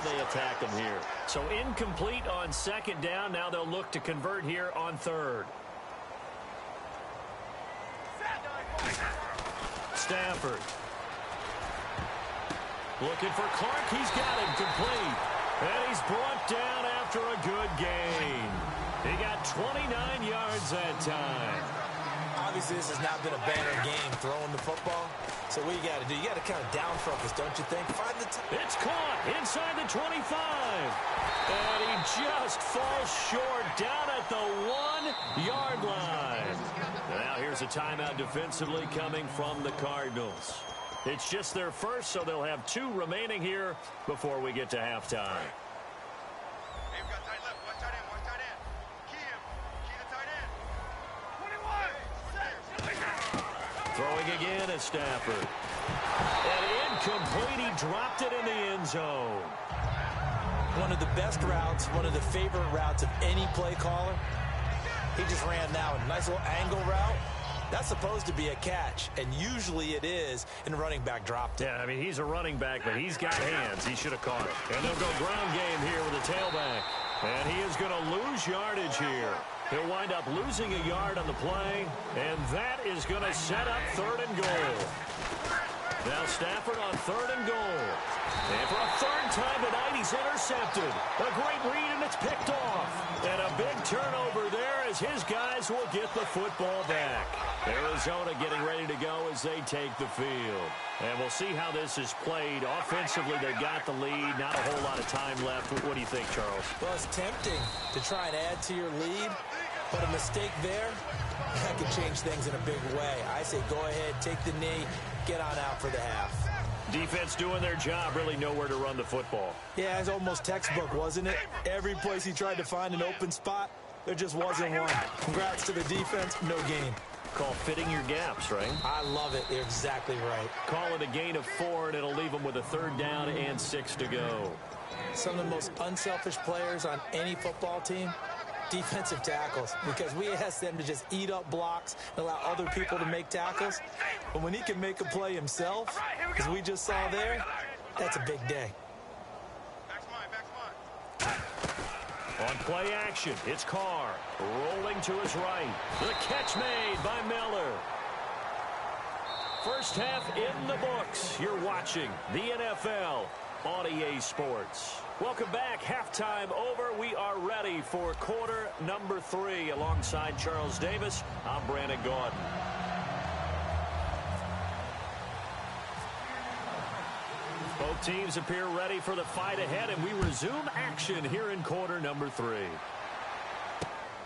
they attack them here. So incomplete on second down. Now they'll look to convert here on third. Stafford. Looking for Clark. He's got him complete. And he's brought down after a good gain. He got 29 yards that time. Obviously, this has not been a banner game throwing the football. So what you got to do, you got to kind of down focus, don't you think? Find the It's caught inside the 25. And he just falls short down at the 1-yard line. Now here's a timeout defensively coming from the Cardinals. It's just their first, so they'll have 2 remaining here before we get to halftime. Throwing again is Stafford. And incomplete. He dropped it in the end zone. One of the best routes, one of the favorite routes of any play caller. He just ran now a nice little angle route. That's supposed to be a catch, and usually it is, and the running back dropped it. Yeah, I mean, he's a running back, but he's got hands. He should have caught it. And they'll go ground game here with a tailback. And he is going to lose yardage here. He'll wind up losing a yard on the play, and that is going to set up 3rd and goal. Now Stafford on 3rd and goal. And for a 3rd time tonight, he's intercepted. A great read, and it's picked off. And a big turnover there as his guys will get the football back. Arizona getting ready to go as they take the field. And we'll see how this is played. Offensively, they've got the lead. Not a whole lot of time left. What do you think, Charles? Well, it's tempting to try and add to your lead, but a mistake there, that could change things in a big way. I say go ahead, take the knee, get on out for the half. Defense doing their job, really nowhere to run the football. Yeah, it's almost textbook, wasn't it? Every place he tried to find an open spot, there just wasn't one. Congrats to the defense, no gain. Call fitting your gaps, right? I love it. You're exactly right. Call it a gain of 4, and it'll leave them with a 3rd down and 6 to go. Some of the most unselfish players on any football team, defensive tackles, because we ask them to just eat up blocks and allow other people to make tackles. But when he can make a play himself, as we just saw there, that's a big day. On play action, it's Carr rolling to his right. The catch made by Miller. First half in the books. You're watching the NFL on EA Sports. Welcome back. Halftime over. We are ready for quarter number 3. Alongside Charles Davis, I'm Brandon Gaudin. Both teams appear ready for the fight ahead, and we resume action here in quarter number 3.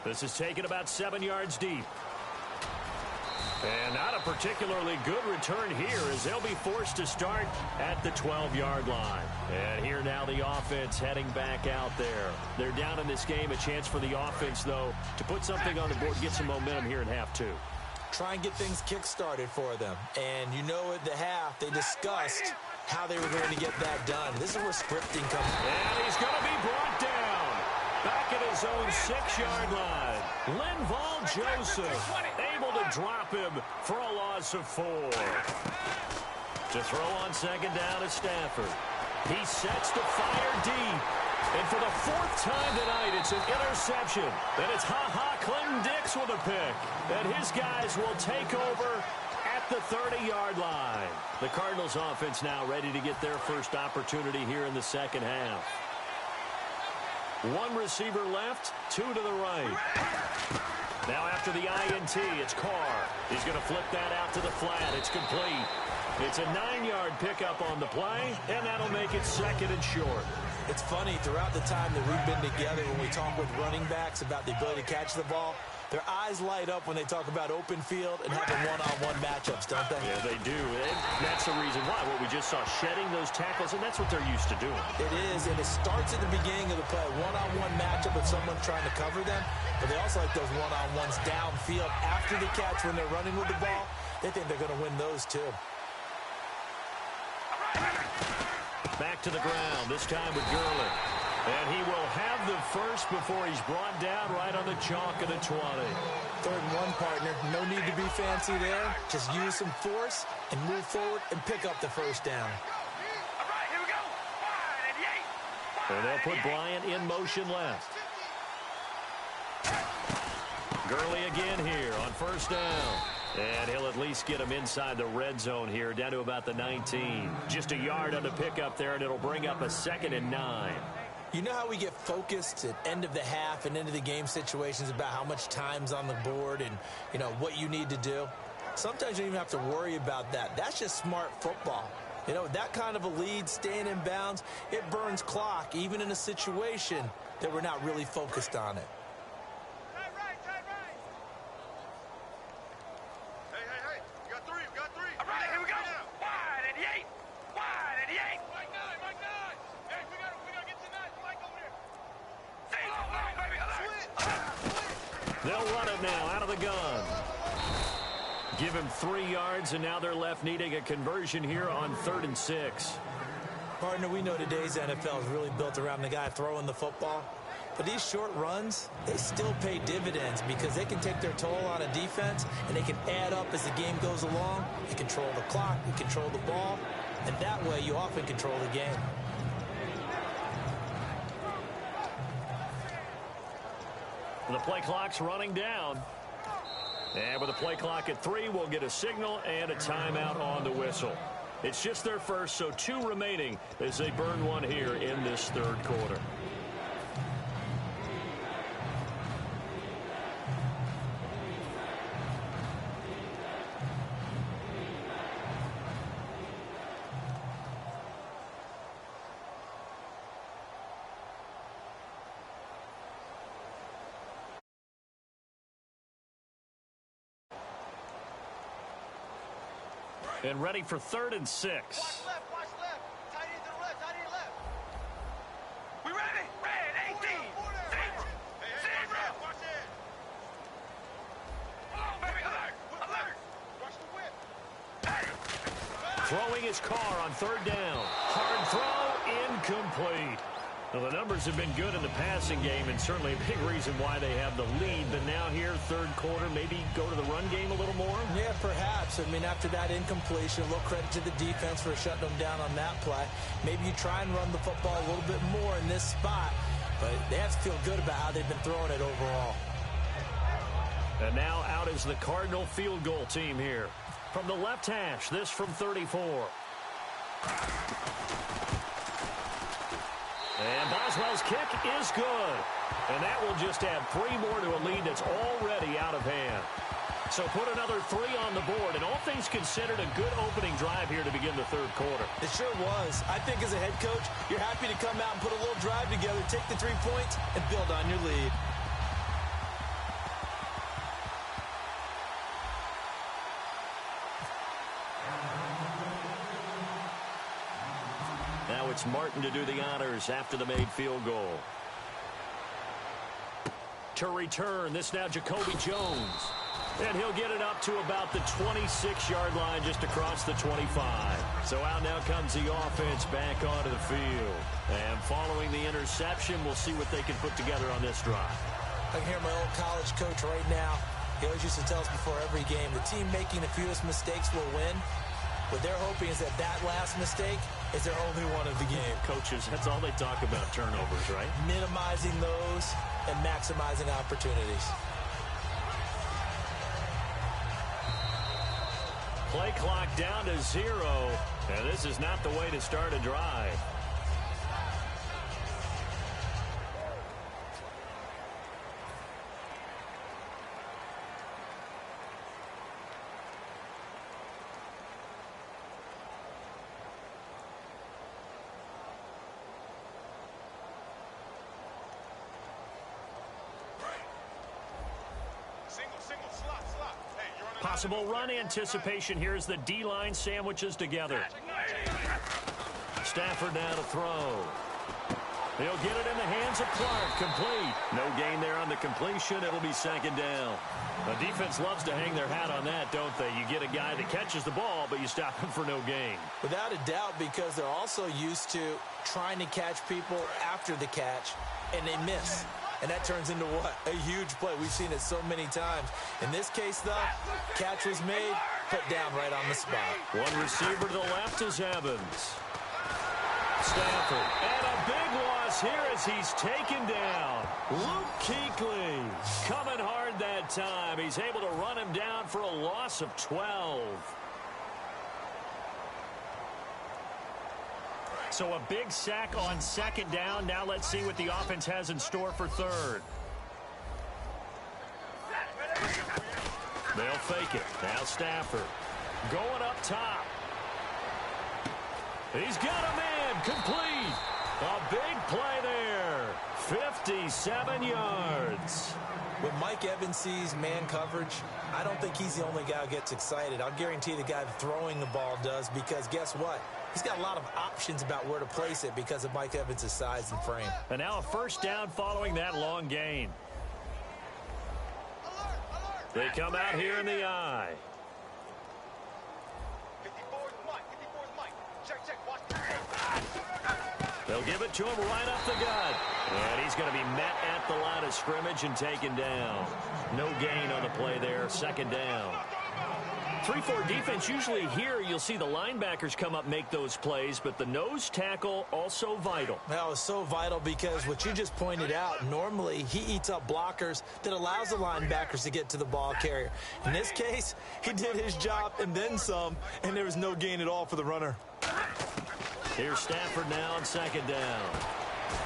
This is taken about 7 yards deep. And not a particularly good return here as they'll be forced to start at the 12-yard line. And here now the offense heading back out there. They're down in this game. A chance for the offense, though, to put something on the board, get some momentum here in half 2. Try and get things kick-started for them. And you know at the half they discussed how they were going to get that done. This is where scripting comes in. And he's going to be brought down back at his own 6-yard line. Linval Joseph able to drop him for a loss of 4. To throw on second down is Stafford. He sets the fire deep. And for the 4th time tonight, it's an interception. And it's Clinton Dix with a pick. And his guys will take over at the 30-yard line. The Cardinals offense now ready to get their first opportunity here in the second half. 1 receiver left, 2 to the right. Now after the INT, it's Carr. He's going to flip that out to the flat. It's complete. It's a 9-yard pickup on the play, and that'll make it 2nd and short. It's funny, throughout the time that we've been together, when we talk with running backs about the ability to catch the ball, their eyes light up when they talk about open field and having one-on-one matchups, don't they? Yeah, they do. And that's the reason why. What we just saw, shedding those tackles, and that's what they're used to doing. It is, and it starts at the beginning of the play. One-on-one matchup with someone trying to cover them, but they also like those one-on-ones downfield after the catch when they're running with the ball. They think they're going to win those, too. Back to the ground, this time with Gurley. And he will have the first before he's brought down right on the chalk of the 20. 3rd and 1, partner. No need to be fancy there. Just use some force and move forward and pick up the first down. All right, here we go. 1 and 8. And they'll put Bryant in motion left. Gurley again here on first down. And he'll at least get him inside the red zone here, down to about the 19. Just a yard on the pickup there, and it'll bring up a 2nd and 9. You know how we get focused at end of the half and into the game situations about how much time's on the board and, you know, what you need to do? Sometimes you don't even have to worry about that. That's just smart football. You know, that kind of a lead, staying in bounds, it burns clock, even in a situation that we're not really focused on it. They'll run it now out of the gun. Give him 3 yards, and now they're left needing a conversion here on 3rd and 6. Partner, we know today's NFL is really built around the guy throwing the football. But these short runs, they still pay dividends because they can take their toll on a defense, and they can add up as the game goes along. You control the clock, you control the ball, and that way you often control the game. The play clock's running down. And with the play clock at 3, we'll get a signal and a timeout on the whistle. It's just their first, so 2 remaining as they burn one here in this 3rd quarter. And ready for 3rd and 6. Watch left, watch left. Tight end to the left, tight end left. We ready? Red, 18. Zebra. Zebra. Watch it. Oh, baby, alert, alert. Watch the whip. Hey. Throwing his car on 3rd down. Hard throw, incomplete. Well, the numbers have been good in the passing game, and certainly a big reason why they have the lead. But now here, 3rd quarter, maybe go to the run game a little more? Yeah, perhaps. I mean, after that incompletion, a little credit to the defense for shutting them down on that play. Maybe you try and run the football a little bit more in this spot, but they have to feel good about how they've been throwing it overall. And now out is the Cardinal field goal team here. From the left hash, this from 34. And Boswell's kick is good. And that will just add 3 more to a lead that's already out of hand. So put another 3 on the board. And all things considered, a good opening drive here to begin the 3rd quarter. It sure was. I think as a head coach, you're happy to come out and put a little drive together, take the 3 points, and build on your lead. Now it's Martin to do the honors after the made field goal. To return, this now Jacoby Jones. And he'll get it up to about the 26-yard line just across the 25. So out now comes the offense back onto the field. And following the interception, we'll see what they can put together on this drive. I can hear my old college coach right now. He always used to tell us before every game, the team making the fewest mistakes will win. What they're hoping is that that last mistake is their only one of the game. Coaches, that's all they talk about, turnovers, right? Minimizing those and maximizing opportunities. Play clock down to 0, and this is not the way to start a drive. Possible run anticipation here as the D-line sandwiches together. Stafford now to throw. He'll get it in the hands of Clark. Complete. No gain there on the completion. It'll be 2nd down. The defense loves to hang their hat on that, don't they? You get a guy that catches the ball, but you stop him for no gain. Without a doubt, because they're also used to trying to catch people after the catch, and they miss. And that turns into what? A huge play. We've seen it so many times. In this case, though, catch was made, put down right on the spot. One receiver to the left is Evans. Stafford. And a big loss is here as he's taken down. Luke Kuechly coming hard that time. He's able to run him down for a loss of 12. So a big sack on second down. Now let's see what the offense has in store for third. They'll fake it. Now Stafford going up top. He's got a man complete. A big play there. 57 yards. When Mike Evans sees man coverage, I don't think he's the only guy who gets excited. I'll guarantee the guy throwing the ball does, because guess what? He's got a lot of options about where to place it because of Mike Evans' size and frame. And now a first down following that long gain. They come out here in the eye. 54 is Mike. 54 is Mike. Check. Watch. They'll give it to him right up the gut. And he's going to be met at the line of scrimmage and taken down. No gain on the play there. Second down. 3-4 defense, usually here you'll see the linebackers come up, make those plays, but the nose tackle also vital. That was so vital because what you just pointed out, normally he eats up blockers that allows the linebackers to get to the ball carrier. In this case, he did his job and then some, and there was no gain at all for the runner. Here's Stafford now on second down.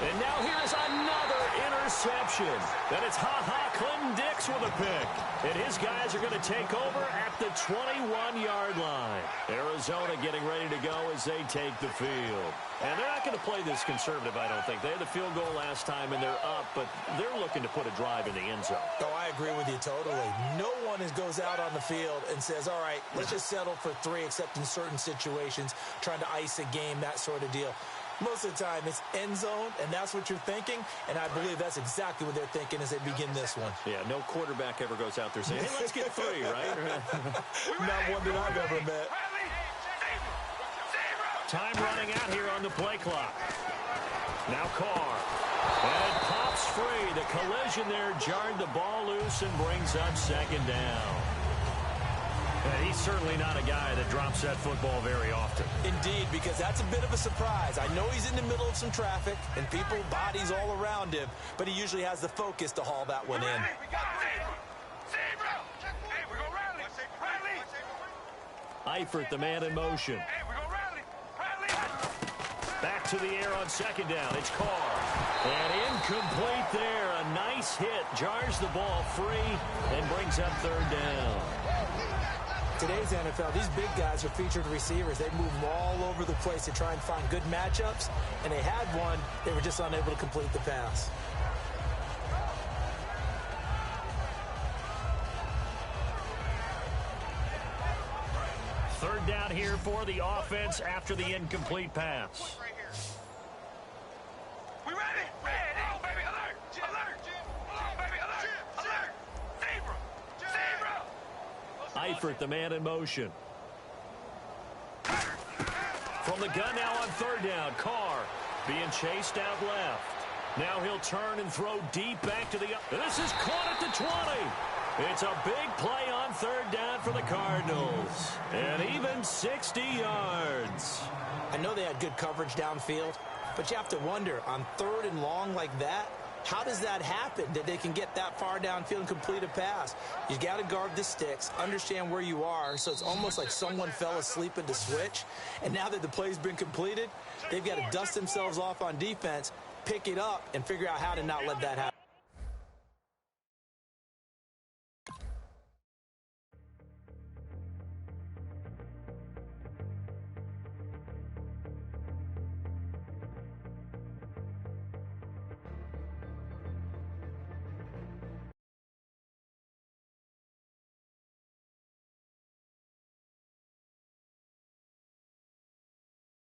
And now here's another interception. And it's Clinton Dix with a pick. And his guys are going to take over at the 21-yard line. Arizona getting ready to go as they take the field. And they're not going to play this conservative, I don't think. They had the field goal last time, and they're up, but they're looking to put a drive in the end zone. Oh, I agree with you totally. No one goes out on the field and says, all right, let's just settle for 3, except in certain situations, trying to ice a game, that sort of deal. Most of the time, it's end zone, and that's what you're thinking, and I believe that's exactly what they're thinking as they begin this one. Yeah, no quarterback ever goes out there saying, hey, let's get 3, right? Not one that I've ever met. Time running out here on the play clock. Now Carr. And it pops free. The collision there jarred the ball loose and brings up second down. And he's certainly not a guy that drops that football very often. Indeed, because that's a bit of a surprise. I know he's in the middle of some traffic and people, bodies all around him, but he usually has the focus to haul that one in. Eifert, the man in motion. Back to the air on second down. It's Carr. And incomplete there. A nice hit. Jars the ball free and brings up third down. Today's NFL, these big guys are featured receivers. They move all over the place to try and find good matchups, and they had one. They were just unable to complete the pass. Third down here for the offense after the incomplete pass. We ready? Ready, baby. Alert! Alert! Baby, alert! Alert! Zebra! Eifert, the man in motion. From the gun now on third down. Carr being chased out left. Now he'll turn and throw deep back to the... This is caught at the 20. It's a big play on third down for the Cardinals. And even 60 yards. I know they had good coverage downfield, but you have to wonder, on third and long like that, how does that happen, that they can get that far downfield and complete a pass? You got to guard the sticks, understand where you are, so it's almost like someone fell asleep at the switch, and now that the play's been completed, they've got to dust themselves off on defense, pick it up, and figure out how to not let that happen.